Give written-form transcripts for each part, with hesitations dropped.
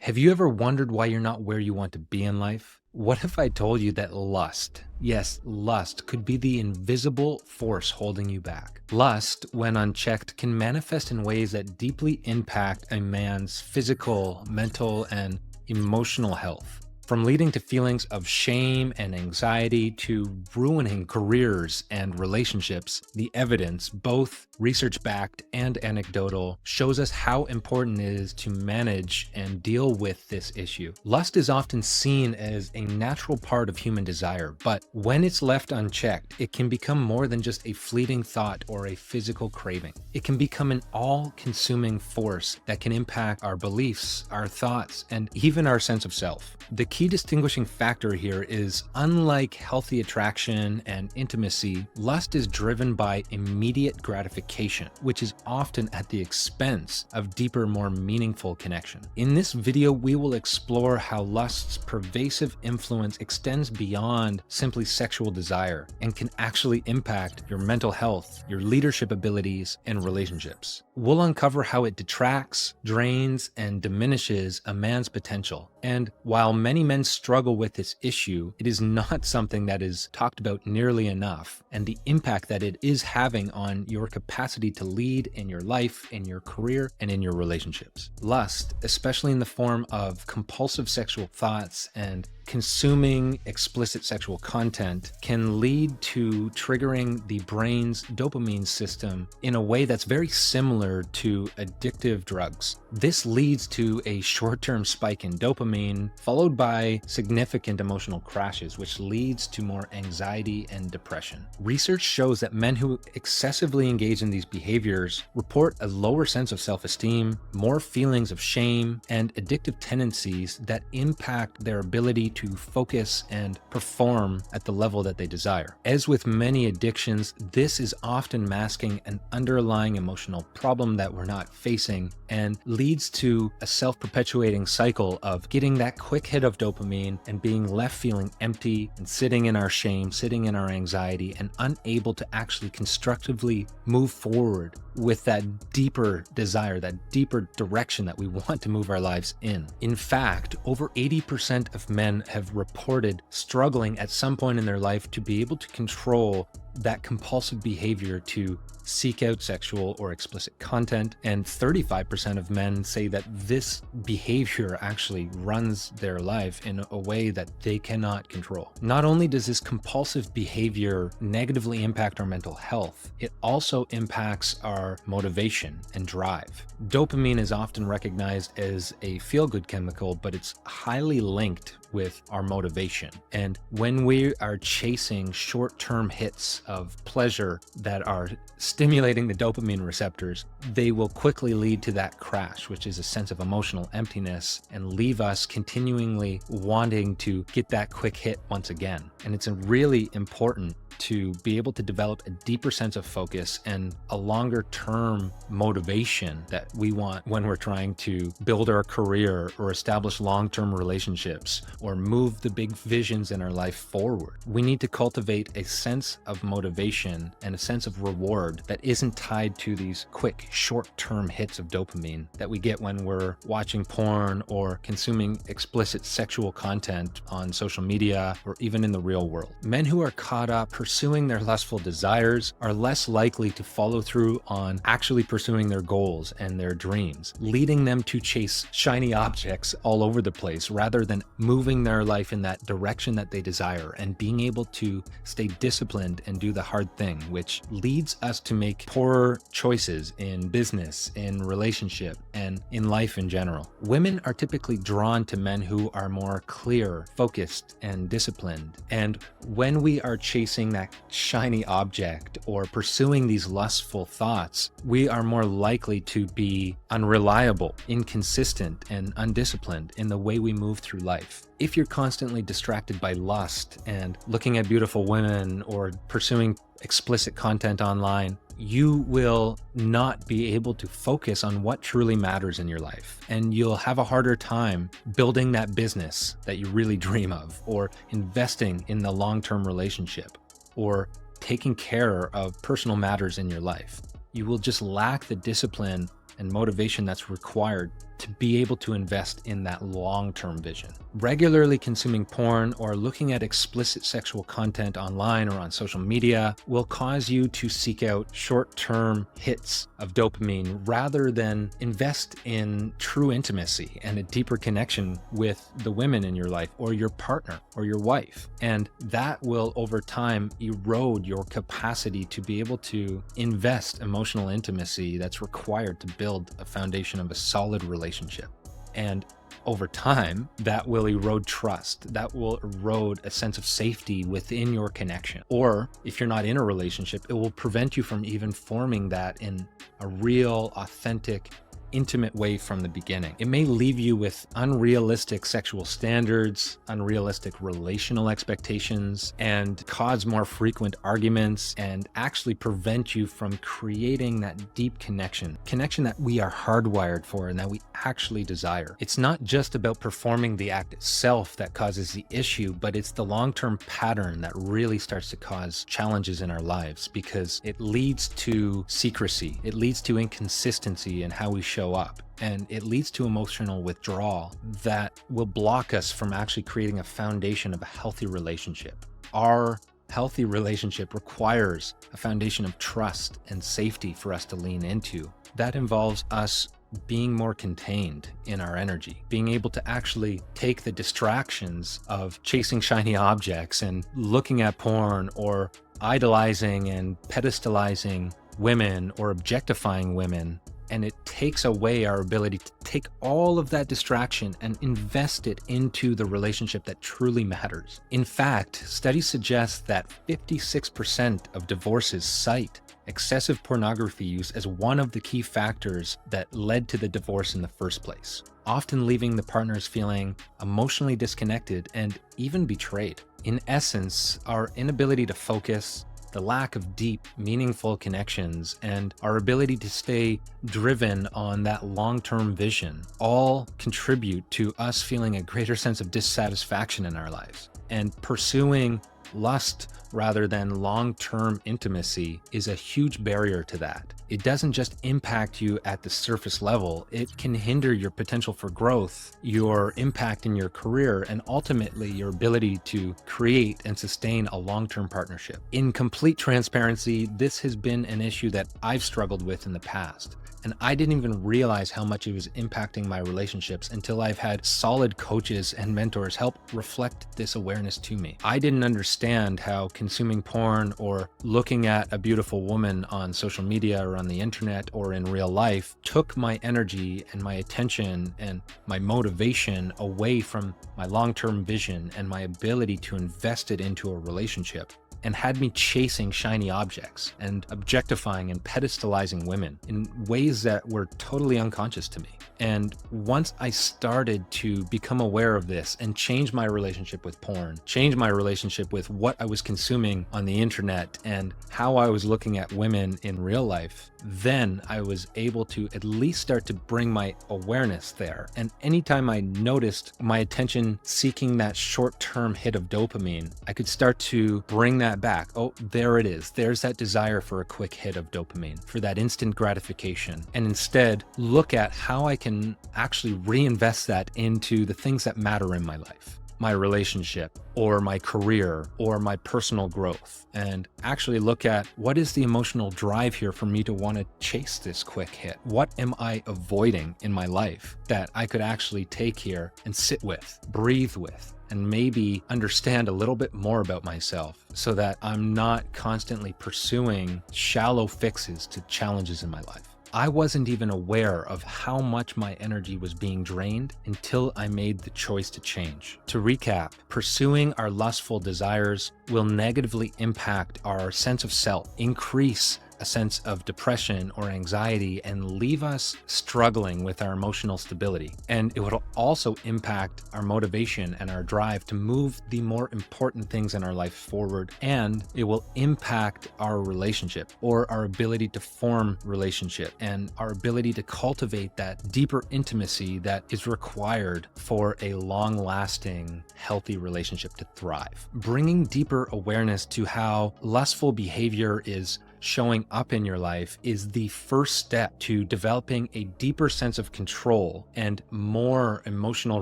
Have you ever wondered why you're not where you want to be in life? What if I told you that lust, yes, lust, could be the invisible force holding you back? Lust, when unchecked, can manifest in ways that deeply impact a man's physical, mental, and emotional health. From leading to feelings of shame and anxiety to ruining careers and relationships, the evidence, both research-backed and anecdotal, shows us how important it is to manage and deal with this issue. Lust is often seen as a natural part of human desire, but when it's left unchecked, it can become more than just a fleeting thought or a physical craving. It can become an all-consuming force that can impact our beliefs, our thoughts, and even our sense of self. The key distinguishing factor here is, unlike healthy attraction and intimacy, lust is driven by immediate gratification, which is often at the expense of deeper, more meaningful connection. In this video, we will explore how lust's pervasive influence extends beyond simply sexual desire and can actually impact your mental health, your leadership abilities, and relationships. We'll uncover how it detracts, drains, and diminishes a man's potential. And while many men struggle with this issue, it is not something that is talked about nearly enough, and the impact that it is having on your capacity to lead in your life, in your career, and in your relationships. Lust, especially in the form of compulsive sexual thoughts and consuming explicit sexual content, can lead to triggering the brain's dopamine system in a way that's very similar to addictive drugs. This leads to a short-term spike in dopamine, followed by significant emotional crashes, which leads to more anxiety and depression. Research shows that men who excessively engage in these behaviors report a lower sense of self-esteem, more feelings of shame, and addictive tendencies that impact their ability to focus and perform at the level that they desire. As with many addictions, this is often masking an underlying emotional problem that we're not facing and leads to a self-perpetuating cycle of getting that quick hit of dopamine and being left feeling empty and sitting in our shame, sitting in our anxiety, and unable to actually constructively move forward with that deeper desire, that deeper direction that we want to move our lives in. In fact, over 80% of men have reported struggling at some point in their life to be able to control that compulsive behavior to seek out sexual or explicit content, and 35% of men say that this behavior actually runs their life in a way that they cannot control. Not only does this compulsive behavior negatively impact our mental health, it also impacts our motivation and drive. Dopamine is often recognized as a feel-good chemical, but it's highly linked with our motivation. And when we are chasing short-term hits of pleasure that are stimulating the dopamine receptors, they will quickly lead to that crash, which is a sense of emotional emptiness, and leave us continually wanting to get that quick hit once again. And it's really important to be able to develop a deeper sense of focus and a longer term motivation that we want when we're trying to build our career or establish long-term relationships or move the big visions in our life forward. We need to cultivate a sense of motivation and a sense of reward that isn't tied to these quick short-term hits of dopamine that we get when we're watching porn or consuming explicit sexual content on social media or even in the real world. Men who are caught up pursuing their lustful desires are less likely to follow through on actually pursuing their goals and their dreams, leading them to chase shiny objects all over the place rather than moving their life in that direction that they desire and being able to stay disciplined and do the hard thing, which leads us to make poorer choices in business, in relationship, and in life in general. Women are typically drawn to men who are more clear, focused, and disciplined. And when we are chasing that shiny object or pursuing these lustful thoughts, we are more likely to be unreliable, inconsistent, and undisciplined in the way we move through life. If you're constantly distracted by lust and looking at beautiful women or pursuing explicit content online, you will not be able to focus on what truly matters in your life. And you'll have a harder time building that business that you really dream of, or investing in the long-term relationship, or taking care of personal matters in your life. You will just lack the discipline and motivation that's required to be able to invest in that long-term vision. Regularly consuming porn or looking at explicit sexual content online or on social media will cause you to seek out short-term hits of dopamine rather than invest in true intimacy and a deeper connection with the women in your life or your partner or your wife. And that will over time erode your capacity to be able to invest emotional intimacy that's required to build a foundation of a solid relationship. And over time, that will erode trust. That will erode a sense of safety within your connection. Or if you're not in a relationship, it will prevent you from even forming that in a real, authentic, intimate way from the beginning. It may leave you with unrealistic sexual standards, unrealistic relational expectations, and cause more frequent arguments and actually prevent you from creating that deep connection that we are hardwired for and that we actually desire. It's not just about performing the act itself that causes the issue, but it's the long-term pattern that really starts to cause challenges in our lives because it leads to secrecy. It leads to inconsistency in how we show up. And it leads to emotional withdrawal that will block us from actually creating a foundation of a healthy relationship. Our healthy relationship requires a foundation of trust and safety for us to lean into. That involves us being more contained in our energy, being able to actually take the distractions of chasing shiny objects and looking at porn or idolizing and pedestalizing women or objectifying women. And it takes away our ability to take all of that distraction and invest it into the relationship that truly matters. In fact, studies suggest that 56% of divorces cite excessive pornography use as one of the key factors that led to the divorce in the first place, often leaving the partners feeling emotionally disconnected and even betrayed. In essence, our inability to focus, the lack of deep, meaningful connections, and our ability to stay driven on that long-term vision all contribute to us feeling a greater sense of dissatisfaction in our lives. And pursuing lust rather than long-term intimacy is a huge barrier to that. It doesn't just impact you at the surface level, it can hinder your potential for growth, your impact in your career, and ultimately your ability to create and sustain a long-term partnership. In complete transparency, this has been an issue that I've struggled with in the past. And I didn't even realize how much it was impacting my relationships until I've had solid coaches and mentors help reflect this awareness to me. I didn't understand how consuming porn or looking at a beautiful woman on social media or on the internet or in real life took my energy and my attention and my motivation away from my long-term vision and my ability to invest it into a relationship, and had me chasing shiny objects and objectifying and pedestalizing women in ways that were totally unconscious to me. And once I started to become aware of this and change my relationship with porn, change my relationship with what I was consuming on the internet and how I was looking at women in real life, then I was able to at least start to bring my awareness there. And anytime I noticed my attention seeking that short-term hit of dopamine, I could start to bring that back. Oh, there it is. There's that desire for a quick hit of dopamine, for that instant gratification. And instead, look at how I can actually reinvest that into the things that matter in my life, my relationship or my career or my personal growth, and actually look at what is the emotional drive here for me to want to chase this quick hit. What am I avoiding in my life that I could actually take here and sit with, breathe with, and maybe understand a little bit more about myself so that I'm not constantly pursuing shallow fixes to challenges in my life. I wasn't even aware of how much my energy was being drained until I made the choice to change. To recap, pursuing our lustful desires will negatively impact our sense of self, increase a sense of depression or anxiety, and leave us struggling with our emotional stability. And it will also impact our motivation and our drive to move the more important things in our life forward. And it will impact our relationship or our ability to form relationship and our ability to cultivate that deeper intimacy that is required for a long-lasting, healthy relationship to thrive. Bringing deeper awareness to how lustful behavior is showing up in your life is the first step to developing a deeper sense of control and more emotional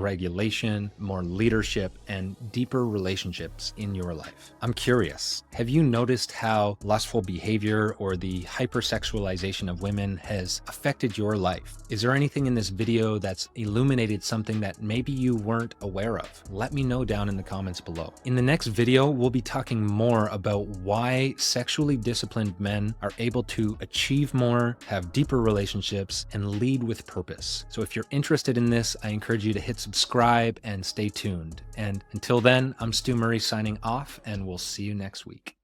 regulation, more leadership, and deeper relationships in your life. I'm curious, have you noticed how lustful behavior or the hypersexualization of women has affected your life? Is there anything in this video that's illuminated something that maybe you weren't aware of? Let me know down in the comments below. In the next video, we'll be talking more about why sexually disciplined men are able to achieve more, have deeper relationships, and lead with purpose. So if you're interested in this, I encourage you to hit subscribe and stay tuned. And until then, I'm Stu Murray signing off, and we'll see you next week.